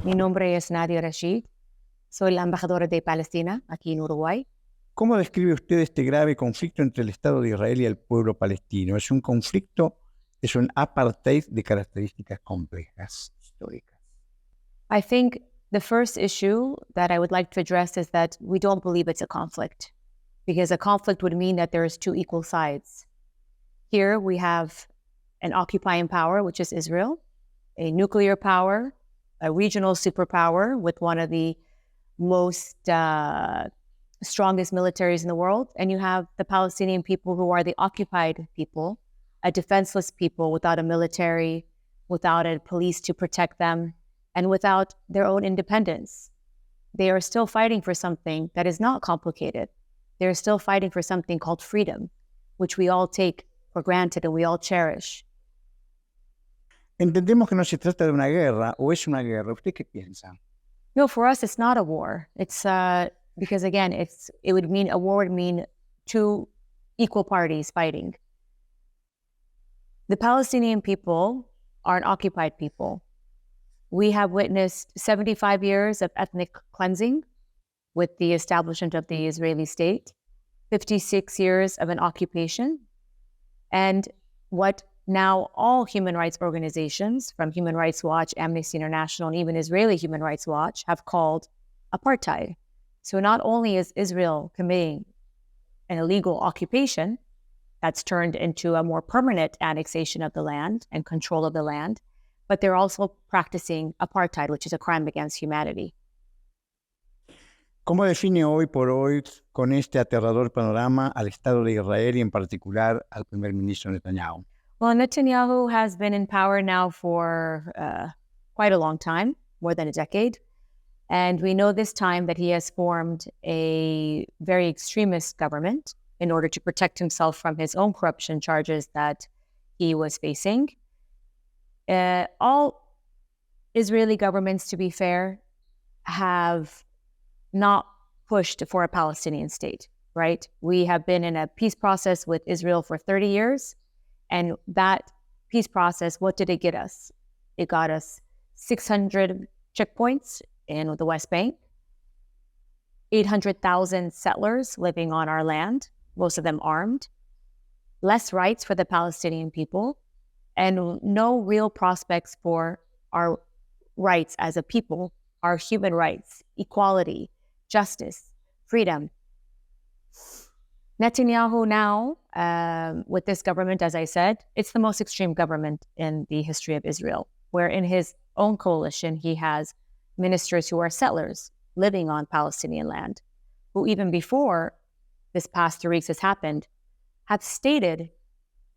Mi nombre es Nadia Rasheed. Soy la embajadora de Palestina aquí en Uruguay. ¿Cómo describe usted este grave conflicto entre el Estado de Israel y el pueblo palestino? Es un conflicto, es un apartheid de características complejas, históricas. I think the first issue that I would like to address is that we don't believe it's a conflict, because a conflict would mean that there's two equal sides. Here we have an occupying power, which is Israel, a nuclear power, a regional superpower with one of the most strongest militaries in the world, and you have the Palestinian people who are the occupied people, a defenseless people without a military, without a police to protect them, and without their own independence. They are still fighting for something that is not complicated. They're still fighting for something called freedom, which we all take for granted and we all cherish. Entendemos que no se trata de una guerra, o es una guerra. ¿Usted qué piensa? No, for us, it's not a war. It's because again, a war would mean two equal parties fighting. The Palestinian people are an occupied people. We have witnessed 75 years of ethnic cleansing with the establishment of the Israeli state, 56 years of an occupation, and what now all human rights organizations, from Human Rights Watch, Amnesty International, and even Israeli Human Rights Watch, have called apartheid. So not only is Israel committing an illegal occupation that's turned into a more permanent annexation of the land and control of the land, but they're also practicing apartheid, which is a crime against humanity. ¿Cómo define hoy por hoy, con este aterrador panorama, al Estado de Israel y en particular al primer ministro Netanyahu? Well, Netanyahu has been in power now for quite a long time, more than a decade. And we know this time that he has formed a very extremist government in order to protect himself from his own corruption charges that he was facing. All Israeli governments, to be fair, have not pushed for a Palestinian state, right? We have been in a peace process with Israel for 30 years. And that peace process, what did it get us? It got us 600 checkpoints in the West Bank, 800,000 settlers living on our land, most of them armed, less rights for the Palestinian people, and no real prospects for our rights as a people, our human rights, equality, justice, freedom. Netanyahu now, with this government, as I said, it's the most extreme government in the history of Israel, where in his own coalition, he has ministers who are settlers living on Palestinian land, who even before this past 3 weeks has happened, have stated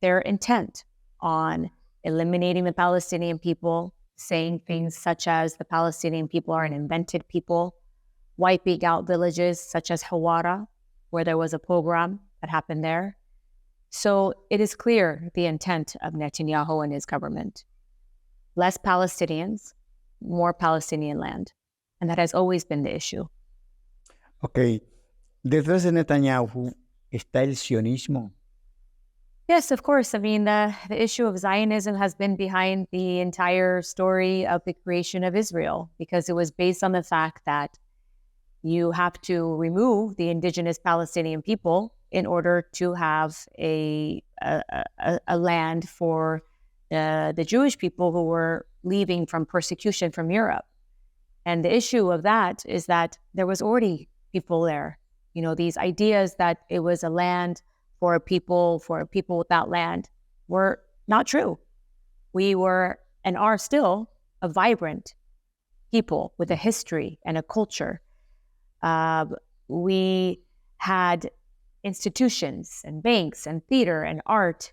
their intent on eliminating the Palestinian people, saying things such as the Palestinian people are an invented people, wiping out villages such as Hawara, where there was a pogrom that happened there. So it is clear the intent of Netanyahu and his government. Less Palestinians, more Palestinian land. And that has always been the issue. Ok. Detrás de Netanyahu está el sionismo. Yes, of course. I mean, the issue of Zionism has been behind the entire story of the creation of Israel, because it was based on the fact that you have to remove the indigenous Palestinian people in order to have a land for the Jewish people who were leaving from persecution from Europe. And the issue of that is that there was already people there. You know, these ideas that it was a land for people without land were not true. We were and are still a vibrant people with a history and a culture. We had institutions and banks and theater and art.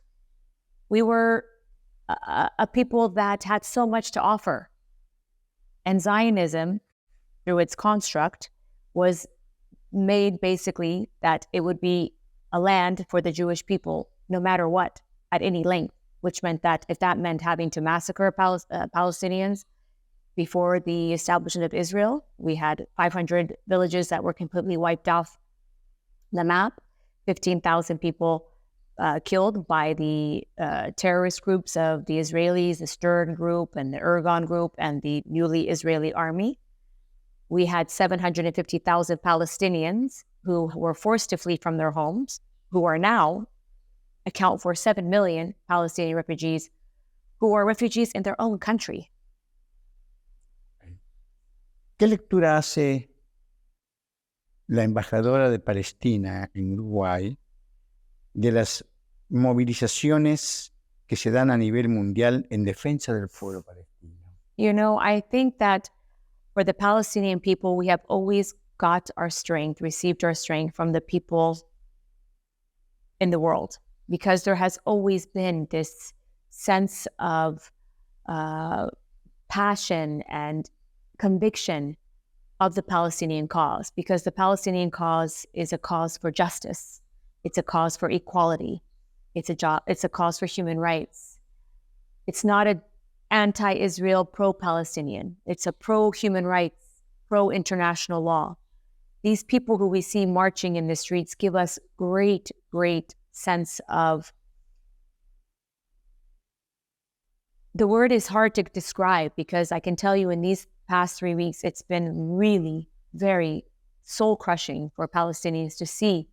We were a people that had so much to offer. And Zionism, through its construct, was made basically that it would be a land for the Jewish people, no matter what, at any length, which meant that if that meant having to massacre Palestinians, before the establishment of Israel, we had 500 villages that were completely wiped off the map, 15,000 people killed by the terrorist groups of the Israelis, the Stern Group and the Ergon Group and the newly Israeli army. We had 750,000 Palestinians who were forced to flee from their homes, who are now account for 7 million Palestinian refugees who are refugees in their own country. ¿Qué lectura hace la embajadora de Palestina en Uruguay de las movilizaciones que se dan a nivel mundial en defensa del pueblo palestino? You know, I think that for the Palestinian people, we have always got our strength, received our strength from the people in the world, because there has always been this sense of passion and conviction of the Palestinian cause, because the Palestinian cause is a cause for justice. It's a cause for equality. It's a cause for human rights. It's not an anti-Israel, pro-Palestinian. It's a pro-human rights, pro-international law. These people who we see marching in the streets give us great, great sense of, the word is hard to describe, because I can tell you in these past 3 weeks, it's been really very soul-crushing for Palestinians to see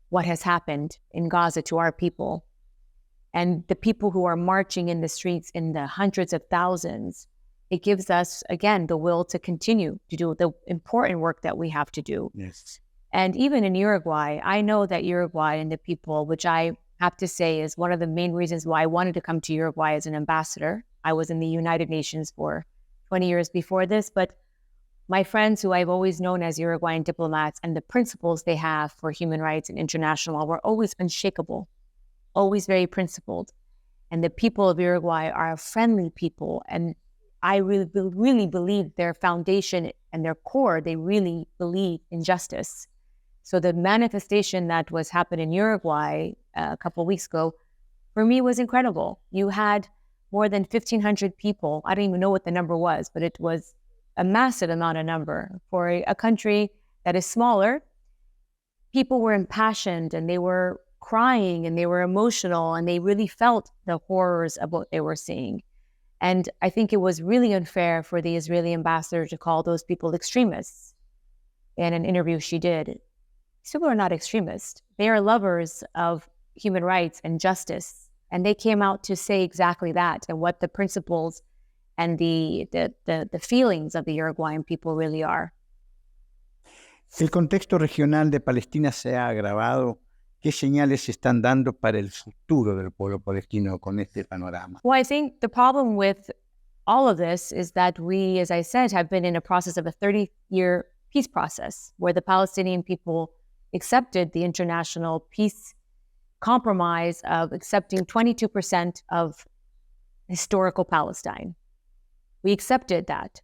what has happened in Gaza to our people. And the people who are marching in the streets in the hundreds of thousands, it gives us, again, the will to continue to do the important work that we have to do. Yes. And even in Uruguay, I know that Uruguay and the people, which I have to say is one of the main reasons why I wanted to come to Uruguay as an ambassador. I was in the United Nations for 20 years before this, but my friends who I've always known as Uruguayan diplomats and the principles they have for human rights and international law were always unshakable, always very principled. And the people of Uruguay are a friendly people. And I really believe their foundation and their core, they really believe in justice. So the manifestation that was happening in Uruguay a couple of weeks ago, for me, was incredible. You had more than 1,500 people. I don't even know what the number was, but it was a massive amount of number. For a country that is smaller, people were impassioned and they were crying and they were emotional and they really felt the horrors of what they were seeing. And I think it was really unfair for the Israeli ambassador to call those people extremists in an interview she did. These people are not extremists. They are lovers of human rights and justice. And they came out to say exactly that, and what the principles and the feelings of the Uruguayan people really are. El contexto regional de Palestina se ha agravado. ¿Qué señales se están dando para el futuro del pueblo palestino con este panorama? Well, I think the problem with all of this is that we, as I said, have been in a process of a 30-year peace process where the Palestinian people accepted the international peace compromise of accepting 22% of historical Palestine. We accepted that.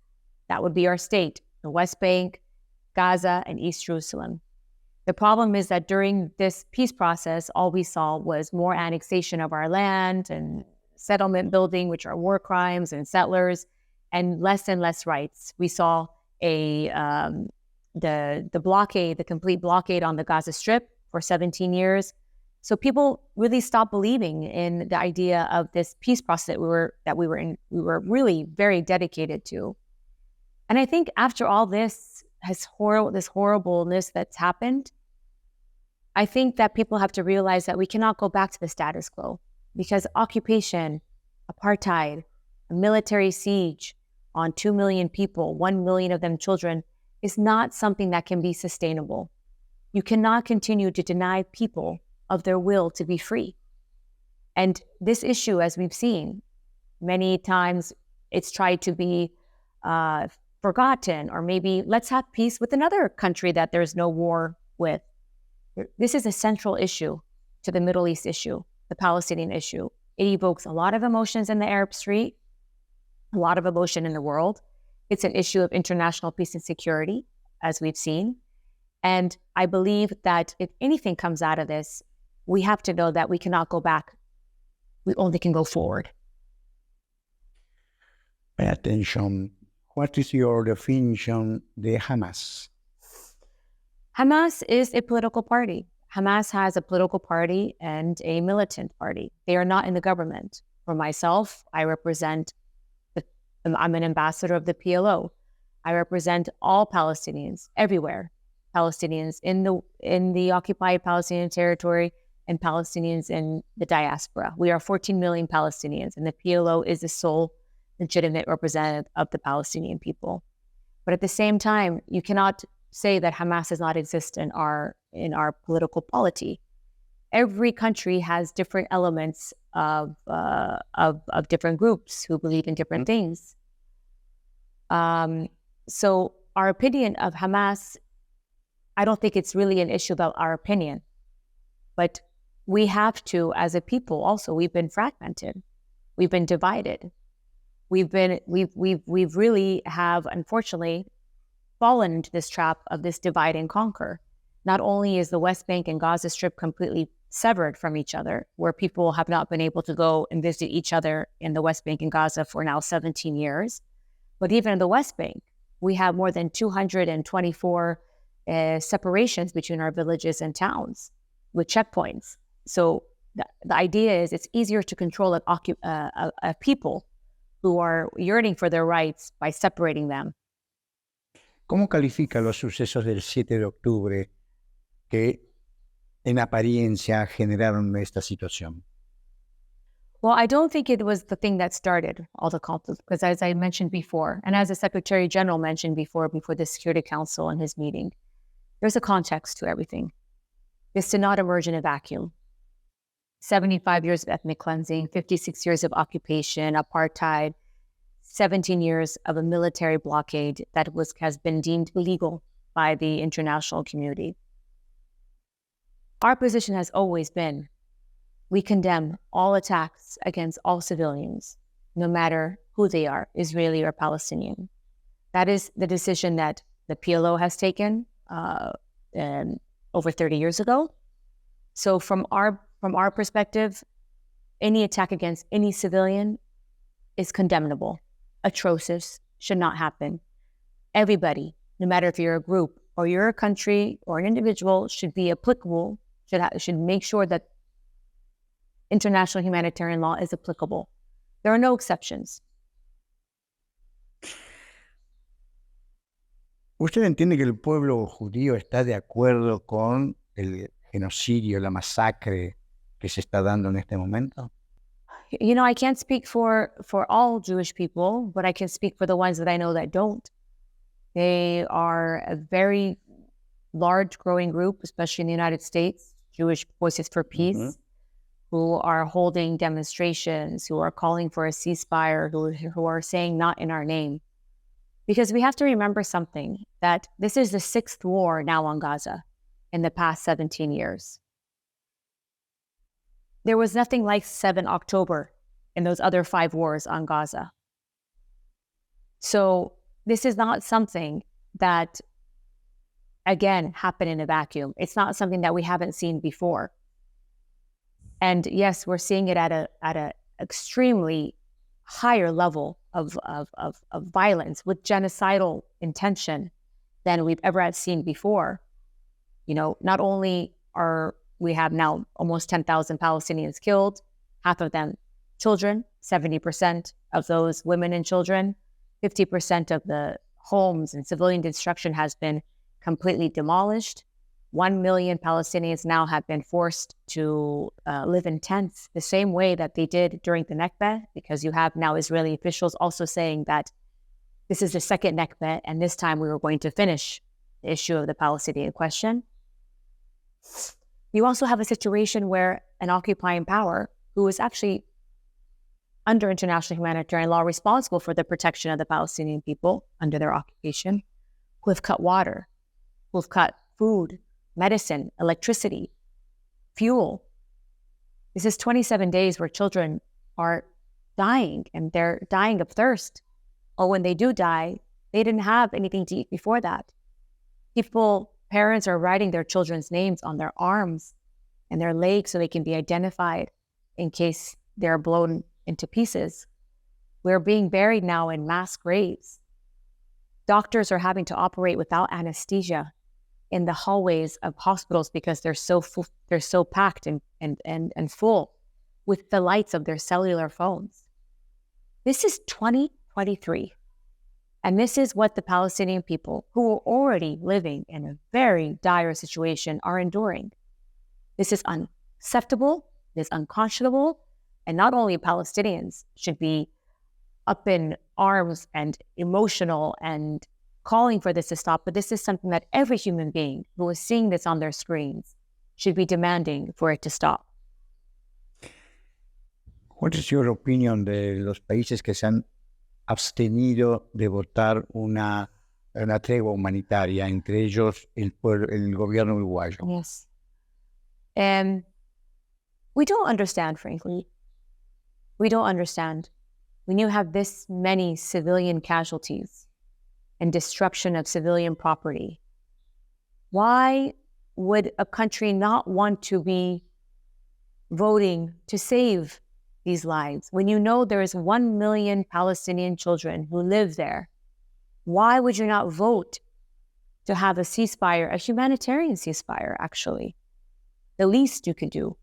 That would be our state, the West Bank, Gaza, and East Jerusalem. The problem is that during this peace process, all we saw was more annexation of our land and settlement building, which are war crimes and settlers, and less rights. We saw the blockade, the complete blockade on the Gaza Strip for 17 years. So people really stopped believing in the idea of this peace process that we were really very dedicated to. And I think after all this horribleness that's happened, I think that people have to realize that we cannot go back to the status quo, because occupation, apartheid, a military siege on 2 million people, 1 million of them children, is not something that can be sustainable. You cannot continue to deny people of their will to be free. And this issue, as we've seen, many times it's tried to be forgotten, or maybe let's have peace with another country that there's no war with. This is a central issue to the Middle East issue, the Palestinian issue. It evokes a lot of emotions in the Arab street, a lot of emotion in the world. It's an issue of international peace and security, as we've seen. And I believe that if anything comes out of this, we have to know that we cannot go back. We only can go forward. Pay attention. What is your definition de Hamas? Hamas is a political party. Hamas has a political party and a militant party. They are not in the government. For myself, I'm an ambassador of the PLO. I represent all Palestinians everywhere. Palestinians in the occupied Palestinian territory and Palestinians in the diaspora. We are 14 million Palestinians, and the PLO is the sole legitimate representative of the Palestinian people. But at the same time, you cannot say that Hamas does not exist in our political polity. Every country has different elements of different groups who believe in different things. So our opinion of Hamas, I don't think it's really an issue about our opinion, but we have to, as a people, also we've been fragmented, we've been divided, we've really have unfortunately fallen into this trap of this divide and conquer. Not only is the West Bank and Gaza Strip completely severed from each other, where people have not been able to go and visit each other in the West Bank and Gaza for now 17 years, but even in the West Bank, we have more than 224 separations between our villages and towns with checkpoints. So the idea is it's easier to control a people who are yearning for their rights by separating them. ¿Cómo califica los sucesos del 7 de octubre que en apariencia generaron esta situación? Well, I don't think it was the thing that started all the conflict, because as I mentioned before, and as the Secretary General mentioned before the Security Council in his meeting, there's a context to everything. This did not emerge in a vacuum. 75 years of ethnic cleansing, 56 years of occupation, apartheid, 17 years of a military blockade that has been deemed illegal by the international community. Our position has always been, we condemn all attacks against all civilians, no matter who they are, Israeli or Palestinian. That is the decision that the PLO has taken over 30 years ago. So from our perspective, any attack against any civilian is condemnable, atrocious, should not happen. Everybody, no matter if you're a group or you're a country or an individual, should be applicable, should make sure that international humanitarian law is applicable. There are no exceptions. ¿Usted entiende que el pueblo judío está de acuerdo con el genocidio, la masacre que se está dando en este momento? You know, I can't speak for all Jewish people, but I can speak for the ones that I know that don't. They are a very large growing group, especially in the United States, Jewish Voices for Peace, who are holding demonstrations, who are calling for a ceasefire, who are saying not in our name. Because we have to remember something, that this is the 6th war now on Gaza in the past 17 years. There was nothing like 7 October in those other 5 wars on Gaza. So this is not something that, again, happened in a vacuum. It's not something that we haven't seen before. And yes, we're seeing it at a extremely higher level of violence with genocidal intention than we've ever seen before. You know, not only we have now almost 10,000 Palestinians killed, half of them children, 70% of those women and children, 50% of the homes and civilian destruction has been completely demolished. 1 million Palestinians now have been forced to live in tents the same way that they did during the Nakba, because you have now Israeli officials also saying that this is the second Nakba, and this time we were going to finish the issue of the Palestinian question. You also have a situation where an occupying power, who is actually under international humanitarian law responsible for the protection of the Palestinian people under their occupation, who have cut water, who have cut food, medicine, electricity, fuel. This is 27 days where children are dying, and they're dying of thirst. Or when they do die, they didn't have anything to eat before that. Parents are writing their children's names on their arms and their legs so they can be identified in case they're blown into pieces. We're being buried now in mass graves. Doctors are having to operate without anesthesia. in the hallways of hospitals because they're so packed and full with the lights of their cellular phones. This is 2023. And this is what the Palestinian people, who are already living in a very dire situation, are enduring. This is unacceptable, it is unconscionable, and not only Palestinians should be up in arms and emotional and calling for this to stop, but this is something that every human being who is seeing this on their screens should be demanding for it to stop. What is your opinion de los países que se han abstenido de votar una tregua humanitaria, entre ellos el gobierno uruguayo? Yes. We don't understand, frankly. We don't understand. When you have this many civilian casualties and disruption of civilian property, why would a country not want to be voting to save these lives? When you know there is 1 million Palestinian children who live there, why would you not vote to have a ceasefire, a humanitarian ceasefire, actually? The least you could do.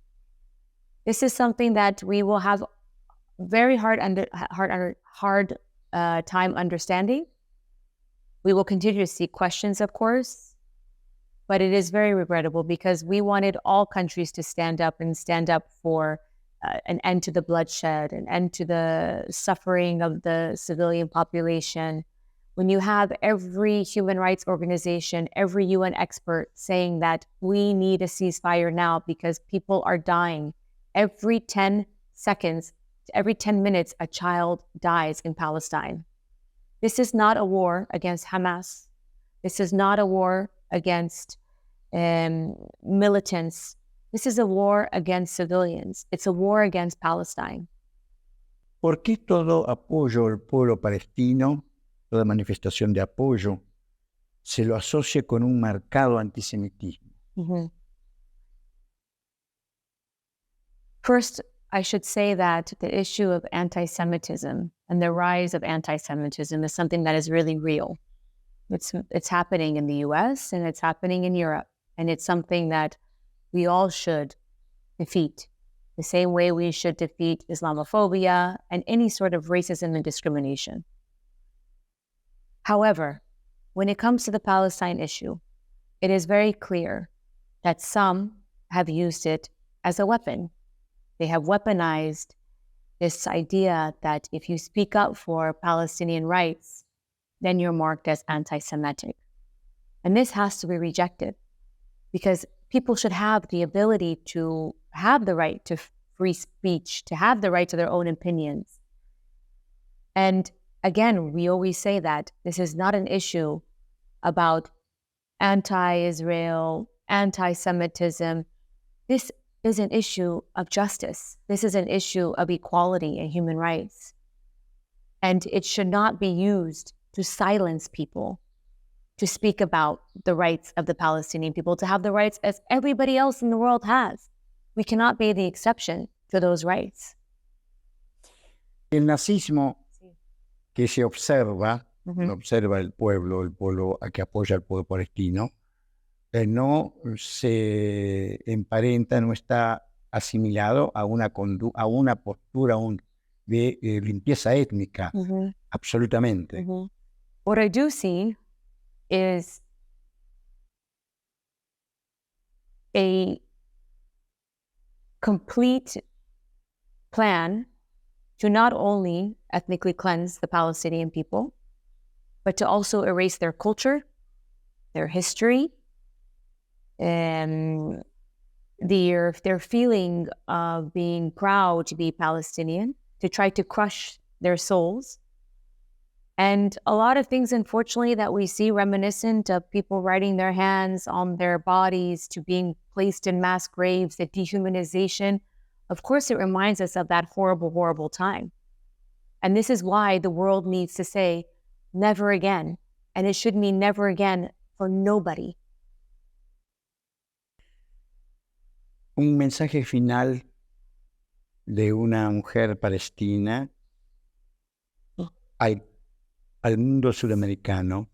This is something that we will have very hard time understanding. We will continue to see questions, of course, but it is very regrettable because we wanted all countries to stand up for an end to the bloodshed, an end to the suffering of the civilian population. When you have every human rights organization, every UN expert saying that we need a ceasefire now because people are dying. Every 10 seconds, every 10 minutes, a child dies in Palestine. This is not a war against Hamas. This is not a war against militants. This is a war against civilians. It's a war against Palestine. ¿Por qué todo apoyo al pueblo palestino, toda manifestación de apoyo, se lo asocia con un marcado antisemitismo? Mm-hmm. First, I should say that the issue of anti-Semitism and the rise of anti-Semitism is something that is really real. It's happening in the US and it's happening in Europe. And it's something that we all should defeat, the same way we should defeat Islamophobia and any sort of racism and discrimination. However, when it comes to the Palestine issue, it is very clear that some have used it as a weapon. They have weaponized this idea that if you speak up for Palestinian rights, then you're marked as anti-Semitic. And this has to be rejected because people should have the ability to have the right to free speech, to have the right to their own opinions. And again, we always say that this is not an issue about anti-Israel, anti-Semitism. This is an issue of justice. This is an issue of equality and human rights. And it should not be used to silence people, to speak about the rights of the Palestinian people, to have the rights as everybody else in the world has. We cannot be the exception to those rights. El nazismo que se observa, lo observa el pueblo que apoya al pueblo palestino, no se emparenta, no está asimilado a una postura de limpieza étnica, absolutamente. What I do see is a complete plan to not only ethnically cleanse the Palestinian people, but to also erase their culture, their history, and their feeling of being proud to be Palestinian, to try to crush their souls. And a lot of things, unfortunately, that we see reminiscent of people writing their hands on their bodies to being placed in mass graves, the dehumanization. Of course, it reminds us of that horrible, horrible time. And this is why the world needs to say, never again. And it should mean never again for nobody. Un mensaje final de una mujer palestina al mundo sudamericano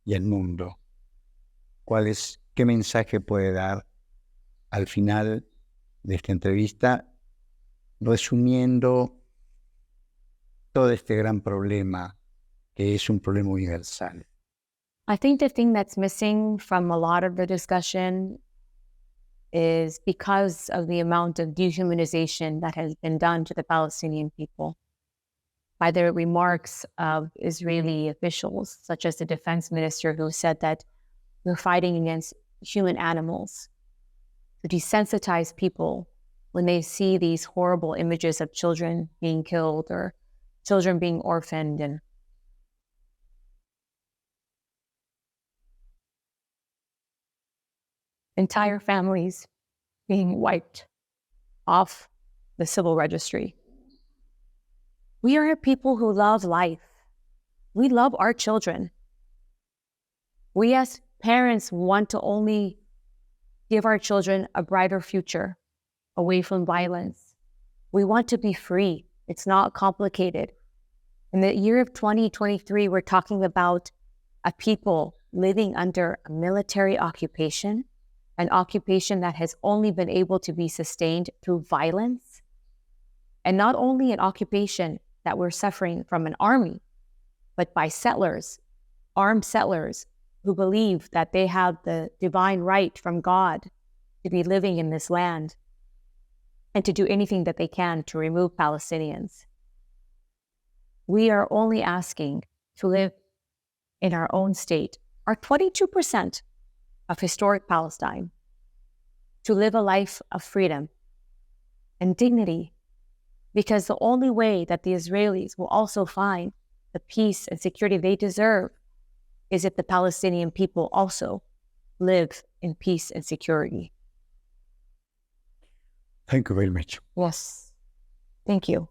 y al mundo. qué mensaje puede dar al final de esta entrevista, resumiendo todo este gran problema que es un problema universal. I think the thing that's missing from a lot of the discussion is because of the amount of dehumanization that has been done to the Palestinian people by the remarks of Israeli officials, such as the defense minister, who said that we're fighting against human animals, to desensitize people when they see these horrible images of children being killed or children being orphaned and entire families being wiped off the civil registry. We are a people who love life. We love our children. We as parents want to only give our children a brighter future away from violence. We want to be free. It's not complicated. In the year of 2023, we're talking about a people living under a military occupation, an occupation that has only been able to be sustained through violence, and not only an occupation that we're suffering from an army, but by settlers, armed settlers who believe that they have the divine right from God to be living in this land and to do anything that they can to remove Palestinians. We are only asking to live in our own state, our 22% of historic Palestine, to live a life of freedom and dignity, because the only way that the Israelis will also find the peace and security they deserve is if the Palestinian people also live in peace and security. Thank you very much. Yes. Thank you.